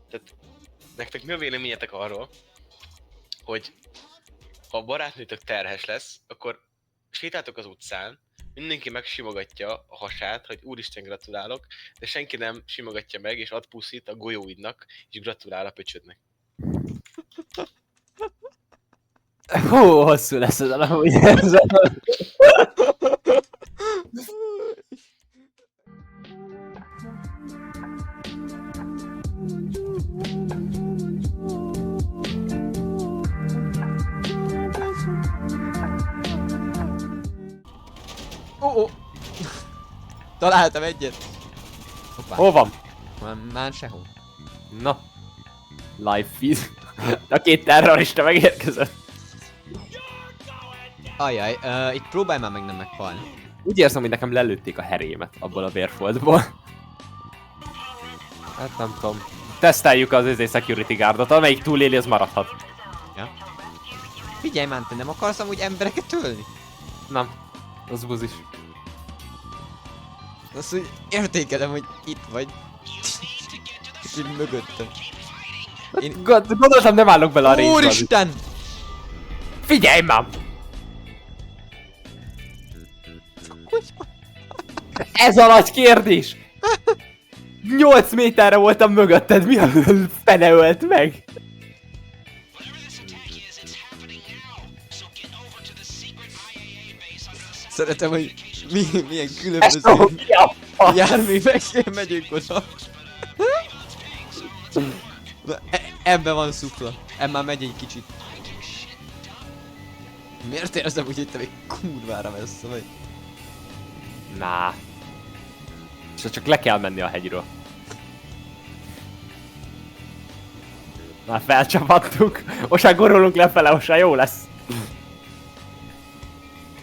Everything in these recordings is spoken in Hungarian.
Tehát nektek mi a véleményetek arról, hogy ha a barátnőtök terhes lesz, akkor sétáltok az utcán, mindenki megsimogatja a hasát, hogy úristen gratulálok, de senki nem simogatja meg és ad puszit a golyóidnak, és gratulál a pöcsödnek. Hú, hosszú lesz ez amúgy ez. Oh. Találtam egyet. Hoppá. Hol van? Már sehol. Na. Live feed. A két terrorista megérkezett. Ajjaj, itt próbálj már meg nem meghalni. Úgy érzem, hogy nekem lelőtték a herémet abból a vérfoltból. Hát nem tudom. Teszteljük az security guardot, amelyik túléli, az maradhat. Ja. Figyelj már, te nem akarsz amúgy embereket ölni? Nem. Az buzis. Azt, hogy értékelem, hogy itt vagy. És így mögöttem. Gondoltam, nem állok bele a részbe. Úristen! Figyelj már! Ez a nagy kérdés! 8 méterre voltam mögötted, mi a fene ölt meg? Szeretem, hogy milyen különböző járművekkel megyünk oda. Na, ebben van szufla. Ebben már megy egy kicsit. Miért érzem úgy, hogy te még kurvára messze vagy? Nah. És csak le kell menni a hegyről. Már felcsapattuk. Most már gorolunk lefele, most már jó lesz.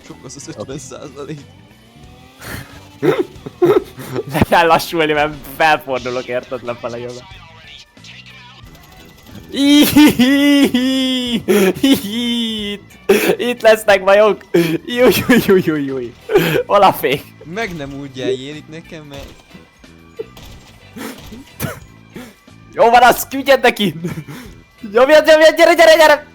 Sok az az 50%. Le kell lassulni, mert felfordulok, érted, lefele jövő. Itt lesznek bajok! Jújjújjújjújjúj! Hol a fék? Meg nem úgy eljél itt nekem, mert... Jó van, az küldjed neki! Nyomjad, gyere!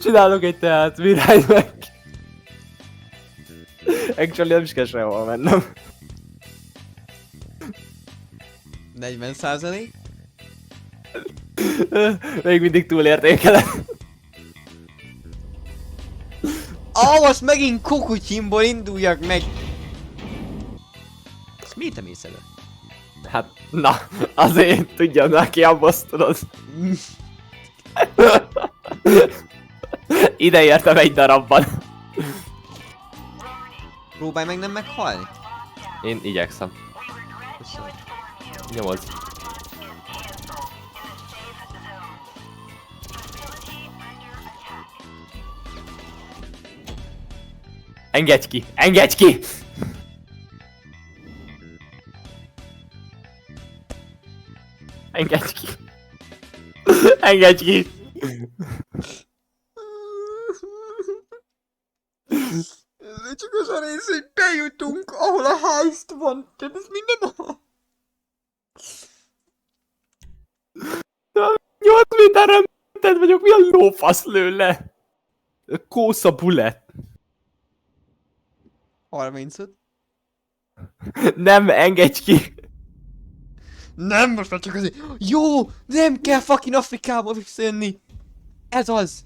Csinálok egy teát, virágy meg! Actually nem is kell sehol mennem. 40%? Még mindig túlértékelem. Most megint Kukutyimból induljak meg! Ezt miért nem észre? Hát, na, azért tudjam neki abbosztodod. Ide értem egy darabban. Próbálj meg nem meghalni. Én igyekszem. Köszönöm. 8. Engedj ki! Engedj ki! Engedj ki! Engedj ki! Ez csak az a rész, hogy bejutunk, ahol a heist van. Tehát ez minden a... 8 méterre mented vagyok, mi a lófasz lő le? Kósza bullet. 35. Nem, engedj ki! Nem, most már csak azért... Jó! Nem kell fucking Afrikába visszajönni! Ez az!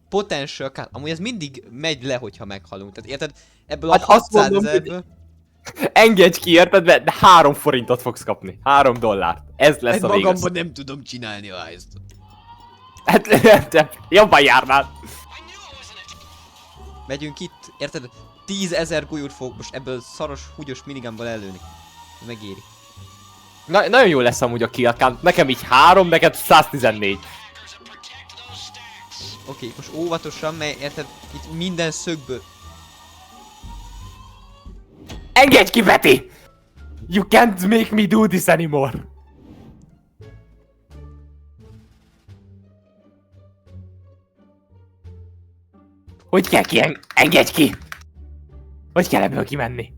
Potential cut. Amúgy ez mindig megy le, hogyha meghalunk. Tehát érted? Ebből Hát a azt 600 mondom, ezerből... Engedj ki, érted? De 3 forintot fogsz kapni. 3 dollárt. Ez lesz a vége. magamban nem tudom csinálni a heistot. Hát, te jobban járnál. Megyünk itt, érted? 10 000 golyót fogok most ebből szaros, húgyos minigunból ellőni. Megéri. Nagyon jó lesz amúgy a kill count. Nekem így 3, neked 114. Oké, most óvatosan, mert érted, itt minden szögből. Engedj ki, Betty! You can't make me do this anymore. Hogy kell ki? Engedj ki! Hogy kell ebből kimenni?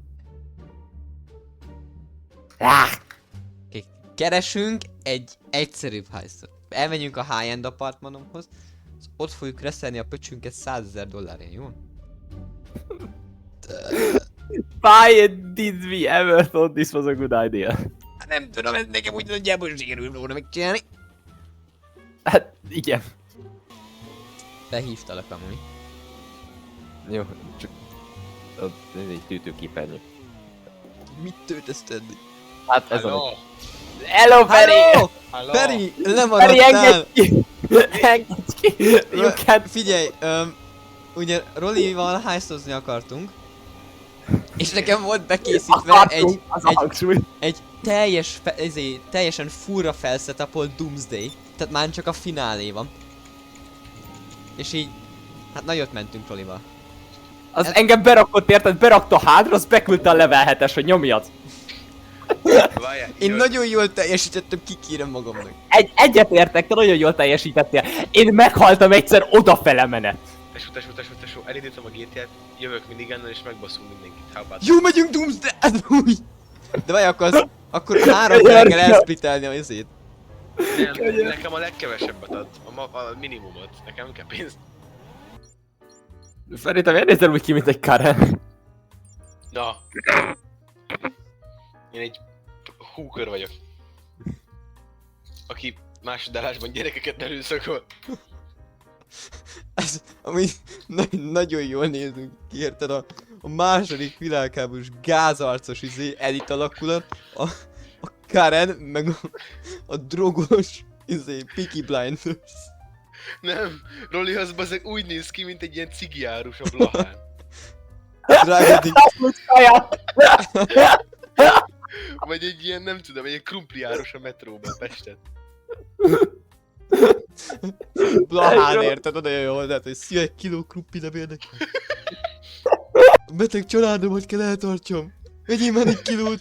Oké, keresünk egy egyszerűbb heistot. Elmegyünk a high-end apartmanomhoz, ott fogjuk reszelni a pöcsünket $100,000, jó? Why did we ever thought this was a good idea? Nem tudom, ez nekem úgy nagyjából sikerült volna megcsinálni. Hát, igen. Behívtalak amúgy. Jó, csak... Ez egy tűtőképernyő. Mit töltesz tenni? Hát ez Hello. a... Hello, Feri! Hello! Hello. Feri, Feri, lemaradtál! engedj ki! Engedj ki! You can't... Figyelj, ugye Rolival heistozni akartunk. És nekem volt bekészítve egy teljes, teljesen furra felszetapolt Doomsday. Tehát már csak a finálé van. És így, hát nagyot mentünk Rolival. Az engem berakott, érted? Berakta hádra, az beküldte a level 7-es, hogy nyomjad. Várjál, Én jön. nagyon jól teljesítettem, kikérem magamnak. Egyet értek, te nagyon jól teljesítettél. Én meghaltam egyszer odafele menet. Tesó, elindítom a GTA-t, jövök minigannal és megbaszunk mindenkit. How about Jó, megyünk Doomsday! Új! De várj, akkor 3 kell elsplitelni a izét. Nem, nekem a legkevesebbet ad, a minimumot, nekem kell pénz. Feri, te miért nézel úgy ki, mint egy Karen? Na. Én egy húkör vagyok. Aki másodállásban gyerekeket erőszakol. Ez, ami nagyon jól nézünk ki, érted? A második világháborús gázarcos elit alakulat, a Karen, meg a drogos Peaky Blinders. Nem, Roli az bazeg úgy néz ki, mint egy ilyen cigiárus a Blahán. Drágadik. Vagy egy ilyen, nem tudom, egy ilyen krumpliárus a metróban, Pesten. Blahán, érted? Oda jön hozzá, hogy szia, egy kiló krumpi nem érdekel. Beteg családomat kell eltartsam. Vegyél már egy kilót.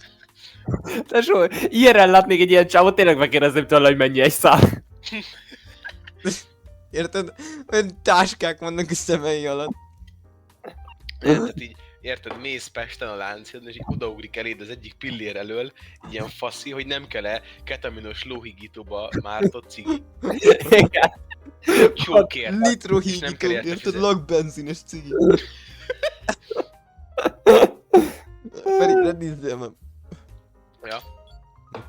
Tesó, ilyenre látnék egy ilyen csávot, tényleg megkérdezném tőle, hogy mennyi egy szál. Érted? Olyan táskák vannak a szemei alatt. Tehát így, érted, mész Pesten a Lánchídon, és így odaugrik eléd az egyik pillér elől, egy ilyen faszi, hogy nem kell-e ketaminos lóhigítóba mártott cigi. Igen. Jó kérdés. És nem Nitrohígító, kell érte érted? fizetni. Lakbenzines cigi. Pedig ne nézzél már. Ja,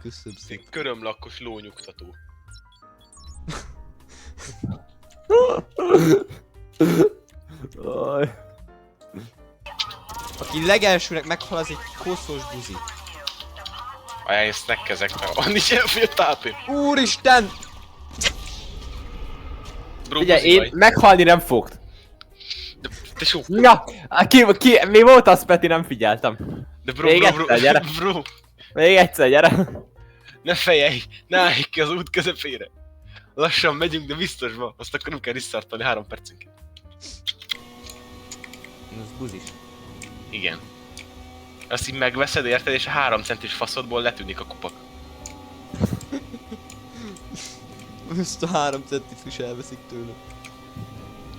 Köszönöm szépen. egy körömlakkos lónyugtató. Aj. Aki legelsőnek meghal, az egy koszos buzi. Ajánl, én snackezek, mert van is ilyen fél tápé. Úristen! Bro, Ugye, buzi én vagy. meghalni nem fogt. De só. Na, mi volt az, Peti, nem figyeltem. De Még egyszer, gyere. bro, Még egyszer, gyere. ne fejelj, ne állj ki az út közepére. Lassan megyünk, de biztosba, azt akkor nem kell risztartani 3 percenként. Ez buzis. Igen. Azt így megveszed, érted, és a 3 centis faszodból letűnik a kupak. Ezt a 3 centit is elveszik tőle.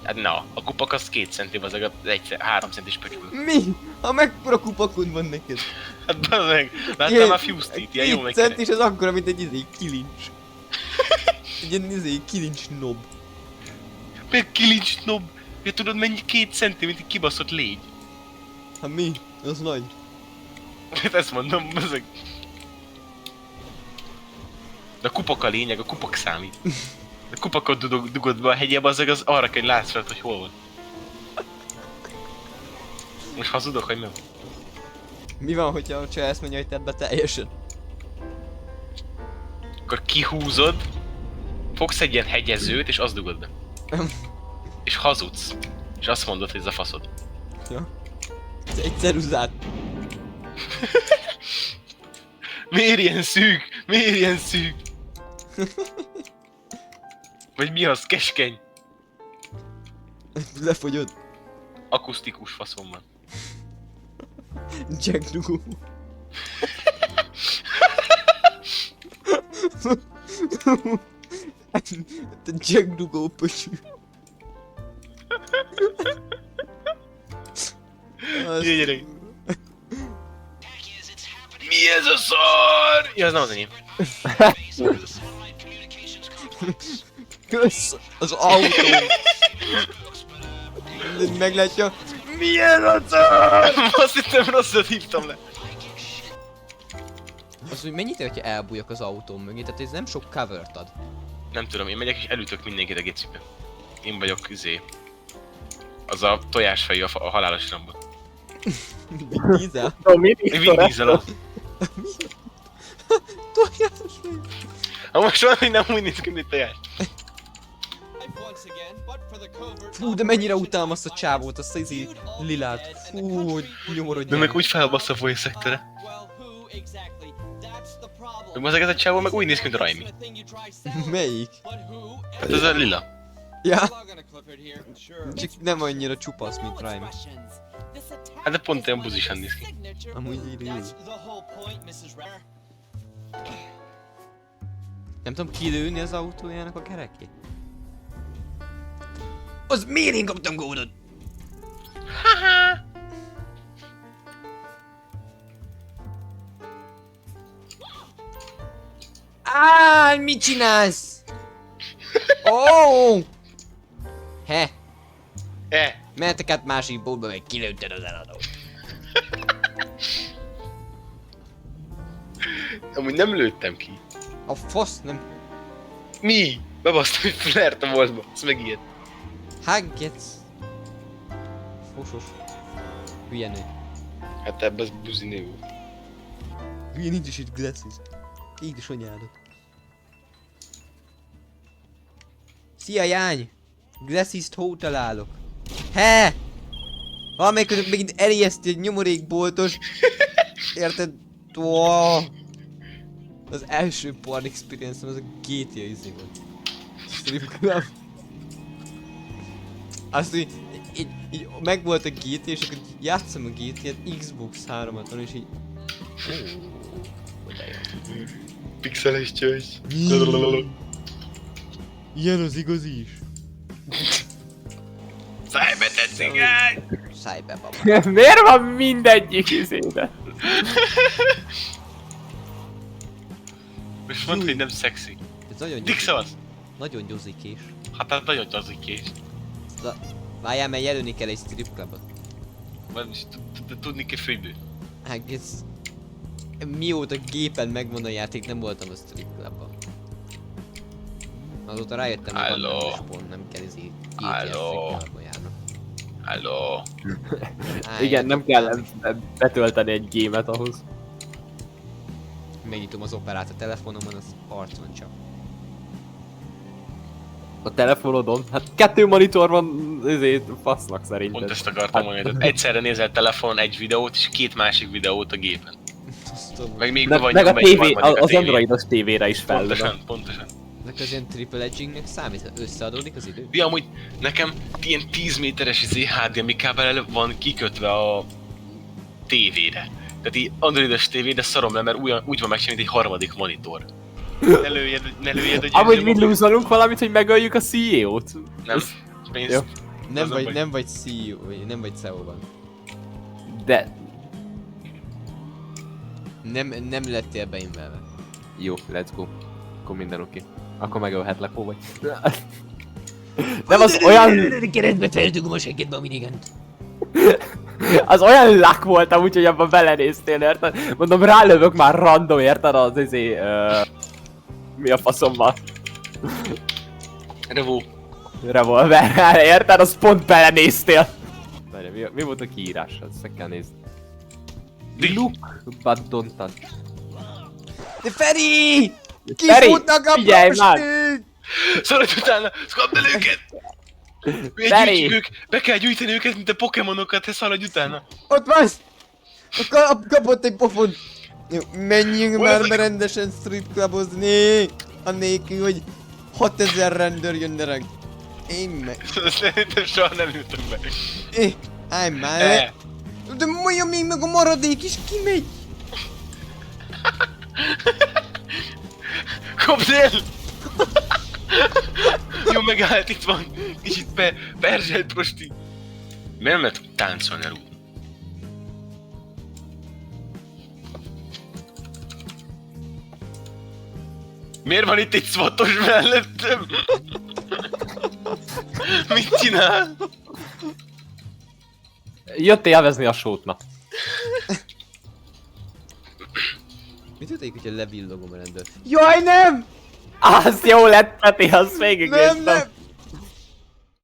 Hát na, a kupak az 2 centi, az egy 3 centis pöcsből. Mi? Ha mekkora kupakod van neked? Hát bazeg, láttam már Fuse-t, ilyen jó 2 megkeres. cent és ez akkora, mint egy kilincs. Egy ilyen kilincs nob. Meg kilincs snob. Ja, tudod mennyi 2 centi, mint egy kibaszott légy. Hát mi? Az nagy. Hát ezt mondom, bazeg. De a kupak a lényeg, a kupak számít. A kupakot dugod be a hegyébe, az arra kell, hogy látsz rajta, hogy hol van. Most hazudok, hogy nem? Mi van, hogyha a csaj ezt mondja, hogy tedd be teljesen? Akkor kihúzod, fogsz egy ilyen hegyezőt, és azt dugod be. És hazudsz. És azt mondod, hogy ez a faszod. Ja. Ez egy ceruzát. Miért ilyen szűk? Miért ilyen szűk? Vagy mi az? Keskeny? Lefogyod. Akusztikus faszom van. Jack dugó. Te Jack dugó pöcsű. Jöjj, gyerek! Mi ez a szar? Ja, az nem az enyém. Kösz! Az autó! Meglátja. Milyen a szar? Azt hittem rosszat hívtam le. Az, hogy mennyit ér, hogyha elbújjak az autóm mögé, tehát ez nem sok covert ad. Nem tudom, én megyek és elütök mindenkit a gecibe. Én vagyok az a tojásfejű a halálos ramba. Dízel? Dominik, Vin Diesel az. Tojás. Ha most van, hogy nem úgy néz ki, mint tojás. Fú, de mennyire utálom azt a csávót, azt az lilát. Fú, hogy nyomorodjál. De meg úgy felbasz a voice actor-e. Meg mozog ez a csávó, meg úgy néz ki, mint a Raimi. Melyik? Hát ez a lila. Ja. Csak nem annyira csupasz, mint Raimi. Hát de pont olyan buzisan néz ki. Amúgy így. Nem tudom kilőni az autójának a kerekét. Az miért én kaptam gódot? Mit csinálsz? Oh! He, mehetek át másik boltba, meg kilőtted az eladót. Amúgy nem lőttem ki. A fasz nem... Mi? Bebasztam egy flert a boltba. Ez meg ilyet. Haggetsz. Fosos. Hülye nő. Hát ebben az buzi nő volt. Hülye nincs is itt glasses. Így is anyádok. Szia Jány! Glasses-t hol találok? He! Valamelyikőtök megint erijeszti egy nyomorékboltos. Érted? Wow. Az első porn experience-em az a GTA izé volt. Strip club. Azt így megvolt a GTA és akkor játszom a GTA-t Xbox 3-on és így... Oda jön. Pixeles csöcs. Ilyen az igazi is. Szájbetett cigány! Szájbe baba. Miért van mindegyik izébe? Most mondd, hogy nem szexi. Ez nagyon Dixos! nagyon gyozikés. Hát nagyon gyazikés. Várjál, mert jelölni kell egy strip clubot. Tudni kell főből. Hát ez... Mióta gépen megvan a játék, nem voltam a strip clubban. Azóta rájöttem, hogy van Halló. nem pont, nem kell ezért Halló. GTA-ba járnom. Halló. Igen, nem kell betölteni egy gémet ahhoz. Megnyitom az operát a telefonomon, az arcon csak. A telefonodon? Hát 2 monitor van, ezért fasznak szerinted. Pont ezt akartam mondani, hogy egyszerre nézel telefonon egy videót és 2 másik videót a gépen. Azt tudom, Meg még Meg, vagy meg a nyomva egy tévé, harmadik a az tévén. androidos tévére is fel. Pontosan. ezek az ilyen triple edgingnek számít, összeadódik az idő? Ja, amúgy nekem ilyen 10 méteres HDMI kábel van kikötve a tévére. Tehát így androidos tévé, de szarom le, mert úgy van megcsinálni, mint egy harmadik monitor. Ne lőjed, hogy... Amúgy mi lúzolunk valamit, hogy megöljük a CEO-t? Nem, pénzt. Jó. Nem vagy CEO, vagy nem vagy CEO-ban. De... Nem lettél beinvelve. Jó, let's go. Akkor minden oké. Akkor megölhetlek, hol vagy. Nem az olyan... Keretbe feltugom a seggedbe a minigant. Az olyan luck voltam, úgyhogy abban belenéztél, érted? Mondom, rálövök már random, érted? Az mi a faszomban? Revo. Revolverrel, érted? Az pont belenéztél. Várja, mi volt a kiírás? Ezt meg kell nézni. Look, but don't touch. De Feri! Feri, Kifutnak a figyelj már! prostik! Szaladj utána! Kapd el őket! Feri! Gyűjtjük ők! Be kell gyűjteni őket, mint a pokémonokat, te szaladj utána! Ott van! Kapott egy pofont! Jó, menjünk már be rendesen strip clubozni! Annélkül, hogy 6000 rendőr jönne ránk. Én meg... Szerintem soha nem jutunk be. Állj már le! De mondja még meg a maradék is kimegy! Koptél! Jó, megállt, itt van. Kicsit perzselt prosti. Miért nem lehet táncolni a rúd? Miért van itt egy szvatos mellettem? Mit csinál? Jött élvezni a sót, na. Mi történik, hogyha levillogom a rendőr? Jaj, nem! Az jó lett, Peti, azt végignéztem. Nem!